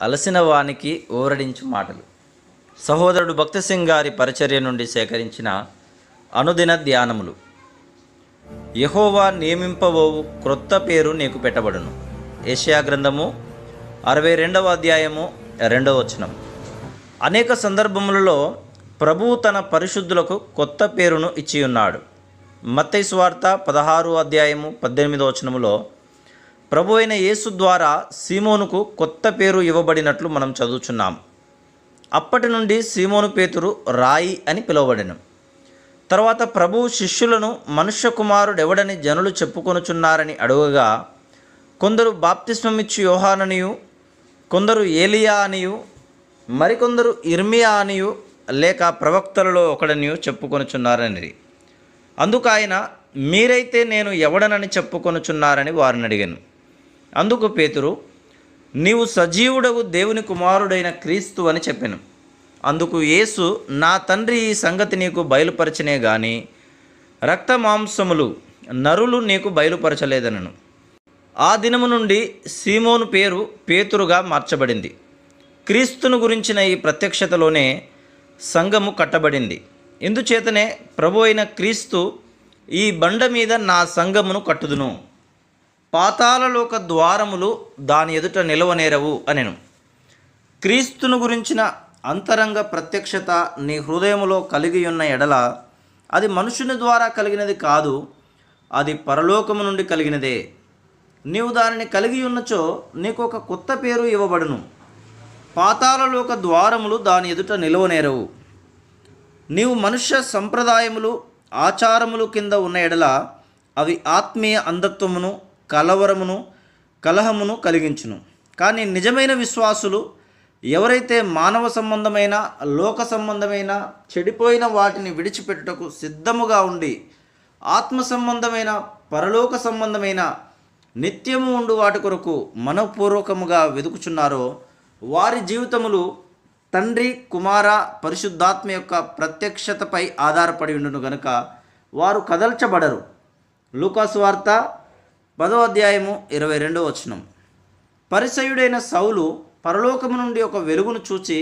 అలసిన వానికి ఊరడించు మాటలు. సహోదరుడు భక్తి సింగ్ గారి పరిచర్య నుండి సేకరించిన అనుదిన ధ్యానములు. యెహోవా నియమింపబోవు క్రొత్త పేరు నీకు పెట్టబడును. యెషయా గ్రంథము 62వ అధ్యాయము 2వ వచనం. అనేక సందర్భములలో ప్రభువు తన పరిశుద్ధులకు కొత్త పేరును ఇచ్చి ఉన్నాడు. మత్తయి సువార్త 16వ అధ్యాయము 18వ వచనములో ప్రభు అయిన యేసు ద్వారా సీమోనుకు కొత్త పేరు ఇవ్వబడినట్లు మనం చదువుచున్నాం. అప్పటి నుండి సీమోను పేతురు రాయి అని పిలువబడెను. తర్వాత ప్రభు శిష్యులను మనుష్య కుమారుడెవడని జనులు చెప్పుకొనుచున్నారని అడుగగా కొందరు బాప్తిస్మమిచ్చు యోహాననియు, కొందరు ఏలియా అనియు, మరికొందరు ఇర్మియా అనియు లేక ప్రవక్తలలో ఒకడనియు చెప్పుకొనుచున్నారని. అందుకు ఆయన, మీరైతే నేను ఎవడనని చెప్పుకొనుచున్నారని వారిని అడిగాను. అందుకు పేతురు, నీవు సజీవుడవు దేవుని కుమారుడైన క్రీస్తు అని చెప్పెను. అందుకు యేసు, నా తండ్రి ఈ సంగతి నీకు బయలుపరచనే గాని రక్త మాంసములు నరులు నీకు బయలుపరచలేదనను. ఆ దినము నుండి సీమోను పేరు పేతురుగా మార్చబడింది. క్రీస్తును గురించిన ఈ ప్రత్యక్షతలోనే సంఘము కట్టబడింది. ఇందుచేతనే ప్రభు అయిన క్రీస్తు, ఈ బండ మీద నా సంఘమును కట్టుదును, పాతాళలోక ద్వారములు దాని ఎదుట నిలవనేరవు అనెను. క్రీస్తును గురించిన అంతరంగ ప్రత్యక్షత నీ హృదయములో కలిగి ఉన్న ఎడల అది మనుషుని ద్వారా కలిగినది కాదు, అది పరలోకము నుండి కలిగినదే. నీవు దానిని కలిగి ఉన్నచో నీకు ఒక కొత్త పేరు ఇవ్వబడును, పాతాళలోక ద్వారములు దాని ఎదుట నిలవనేరవు. నీవు మనుష్య సంప్రదాయములు ఆచారములు కింద ఉన్న ఎడల అవి ఆత్మీయ అంధత్వమును, కలవరమును, కలహమును కలిగించును. కానీ నిజమైన విశ్వాసులు ఎవరైతే మానవ సంబంధమైన, లోక సంబంధమైన, చెడిపోయిన వాటిని విడిచిపెట్టుటకు సిద్ధముగా ఉండి ఆత్మ సంబంధమైన, పరలోక సంబంధమైన, నిత్యము ఉండు వాటి కొరకు మనపూర్వకముగా వెతుకుచున్నారో వారి జీవితములు తండ్రి, కుమార, పరిశుద్ధాత్మ యొక్క ప్రత్యక్షతపై ఆధారపడి ఉండును గనుక వారు కదల్చబడరు. లూకాసు వార్త 10వ అధ్యాయము 22వ వచనం. పరిసయ్యుడైన సౌలు పరలోకము నుండి ఒక వెలుగును చూచి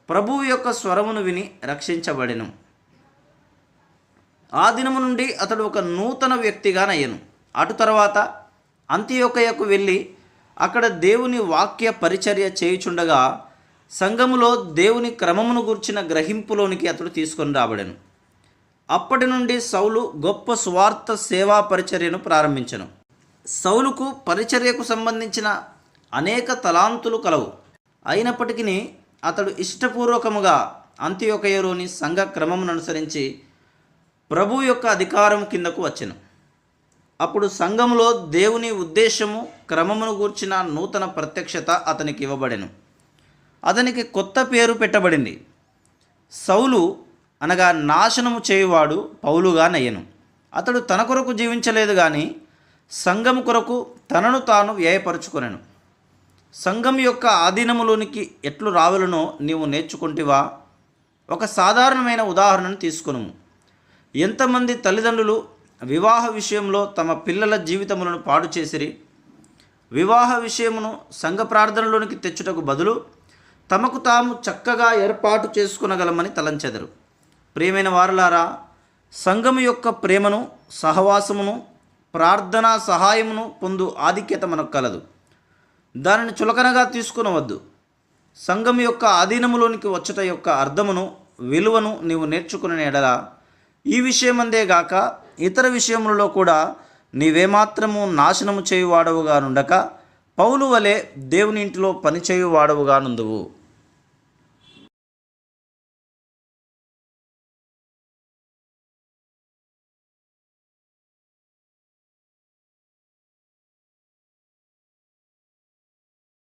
ప్రభువు యొక్క స్వరమును విని రక్షించబడెను. ఆ దినము నుండి అతడు ఒక నూతన వ్యక్తిగా నయ్యను. అటు తర్వాత అంతియొకయకు వెళ్ళి అక్కడ దేవుని వాక్య పరిచర్య చేయుచుండగా సంఘములో దేవుని క్రమమును గూర్చిన గ్రహింపులోనికి అతడు తీసుకొని రాబడెను. అప్పటి నుండి సౌలు గొప్ప సువార్త సేవా పరిచర్యను ప్రారంభించెను. సౌలుకు పరిచర్యకు సంబంధించిన అనేక తలాంతులు కలవు. అయినప్పటికీ అతడు ఇష్టపూర్వకముగా అంతియొకయలోని సంఘ క్రమమును అనుసరించి ప్రభు యొక్క అధికారం కిందకు వచ్చెను. అప్పుడు సంఘములో దేవుని ఉద్దేశము, క్రమమును గూర్చిన నూతన ప్రత్యక్షత అతనికి ఇవ్వబడెను. అతనికి కొత్త పేరు పెట్టబడింది. సౌలు అనగా నాశనము చేయువాడు పౌలుగా నయ్యను. అతడు తన కొరకు జీవించలేదు కానీ సంఘము కొరకు తనను తాను వ్యయపరుచుకొనెను. సంఘం యొక్క ఆధీనములోనికి ఎట్లు రావాలనో నీవు నేర్చుకుంటివా? ఒక సాధారణమైన ఉదాహరణను తీసుకొను. ఎంతమంది తల్లిదండ్రులు వివాహ విషయంలో తమ పిల్లల జీవితములను పాడు చేసిరి? వివాహ విషయమును సంఘ ప్రార్థనలోనికి తెచ్చుటకు బదులు తమకు తాము చక్కగా ఏర్పాటు చేసుకునగలమని తలంచెదరు. ప్రియమైన వారలారా, సంఘము యొక్క ప్రేమను, సహవాసమును, ప్రార్థనా సహాయమును పొందు ఆధిక్యత మనకు కలదు. దానిని చులకనగా తీసుకునవద్దు. సంఘం యొక్క ఆధీనములోనికి వచ్చుట యొక్క అర్థమును, విలువను నీవు నేర్చుకునే ఎడల ఈ విషయమందే గాక ఇతర విషయములలో కూడా నీవేమాత్రము నాశనము చేయువాడవుగా నుండక పౌలు వలె దేవుని ఇంటిలో పనిచేయువాడవుగా నుందువు.